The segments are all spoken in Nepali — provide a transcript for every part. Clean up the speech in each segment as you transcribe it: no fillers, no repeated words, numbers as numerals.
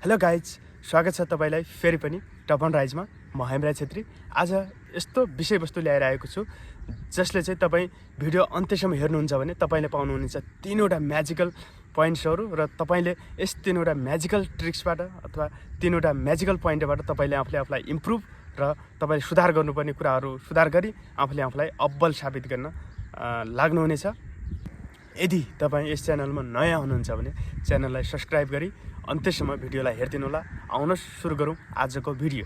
हेलो गाइज, स्वागत छ तपाईलाई फेरि पनि टप अन राइजमा। म हेमराज छेत्री आज यस्तो विषयवस्तु ल्याएर आएको छु जसले चाहिँ तपाईँ भिडियो अन्त्यसम्म हेर्नुहुन्छ भने तपाईँले पाउनुहुनेछ 3वटा म्याजिकल पोइन्ट्सहरू र तपाईँले यस 3वटा म्याजिकल ट्रिक्सबाट अथवा 3वटा म्याजिकल पोइन्टबाट तपाईँले आफूलाई इम्प्रुभ र तपाईँले सुधार गर्नुपर्ने कुराहरू सुधार गरी आफूलाई अब्बल साबित गर्न लाग्नुहुनेछ। यदि तपाईँ यस च्यानलमा नयाँ हुनुहुन्छ भने च्यानललाई सब्सक्राइब गरी अन्त्यसम्म भिडियोलाई हेरिदिनु होला। आउनुहोस् सुरु गरौँ आजको भिडियो।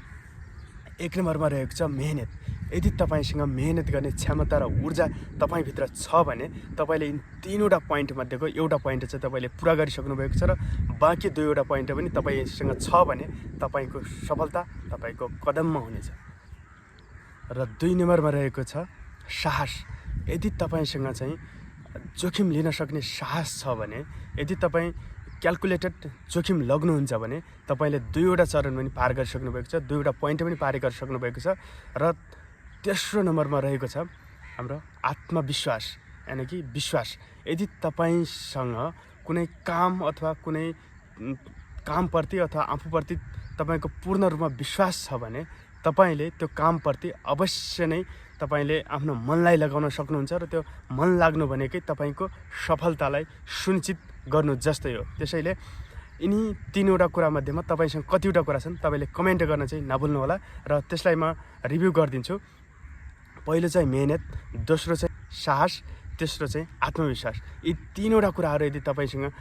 1 नम्बरमा रहेको छ मेहनत। यदि तपाईँसँग मेहनत गर्ने क्षमता र ऊर्जा तपाईँभित्र छ भने तपाईँले यी 3वटा पोइन्ट मध्येको एउटा पोइन्ट चाहिँ तपाईँले पुरा गरिसक्नु भएको छ र बाँकी 2वटा पोइन्ट पनि तपाईँसँग छ भने तपाईँको सफलता तपाईँको कदममा हुनेछ। र 2 नम्बरमा रहेको छ साहस। यदि तपाईँसँग चाहिँ जोखिम लिन सक्ने साहस छ भने, यदि तपाईँ क्यालकुलेटेड जोखिम लग्नुहुन्छ भने तपाईँले 2वटा चरण पनि पार गरिसक्नु भएको छ, 2वटा पोइन्ट पनि पार गरिसक्नु भएको छ। र तेस्रो नम्बरमा रहेको छ हाम्रो आत्मविश्वास, यानि कि विश्वास। यदि तपाईँसँग कुनै काम अथवा कुनै कामप्रति अथवा आफूप्रति तपाईँको पूर्ण रूपमा विश्वास छ भने तपाईँले त्यो कामप्रति अवश्य नै तपाईँले आफ्नो मनलाई लगाउन सक्नुहुन्छ र त्यो मन लाग्नु भनेकै तपाईँको सफलतालाई सुनिश्चित गर्नु जस्तै हो। त्यसैले यिनी 3वटा कुरामध्येमा तपाईँसँग कतिवटा कुरा छन् तपाईँले कमेन्ट गर्न चाहिँ नभुल्नु होला र त्यसलाई म रिभ्यू गरिदिन्छु। पहिलो चाहिँ मेहनत, दोस्रो चाहिँ साहस, तेस्रो चाहिँ आत्मविश्वास। यी 3वटा कुराहरू यदि तपाईँसँग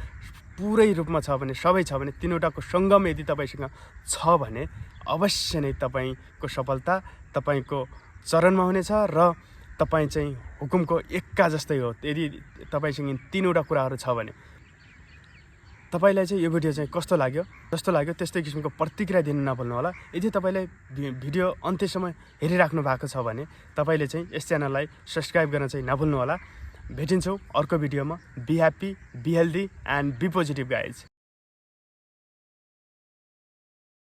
पुरै रूपमा छ भने, सबै छ भने, 3वटाको सङ्गम यदि तपाईँसँग छ भने अवश्य नै तपाईँको सफलता तपाईँको चरणमा हुनेछ र तपाईँ चाहिँ हुकुमको एक्का जस्तै हो। यदि तपाईँसँग 3वटा कुराहरू छ भने तपाईँलाई चाहिँ यो भिडियो चाहिँ कस्तो लाग्यो त्यस्तै किसिमको प्रतिक्रिया दिन नभुल्नु होला। यदि तपाईँलाई भिडियो अन्त्यसम्म हेरिराख्नु भएको छ भने तपाईँले चाहिँ यस च्यानललाई सब्सक्राइब गर्न चाहिँ नभुल्नु होला। भेटिन्छौँ अर्को भिडियोमा। Be happy, be healthy and be positive guys.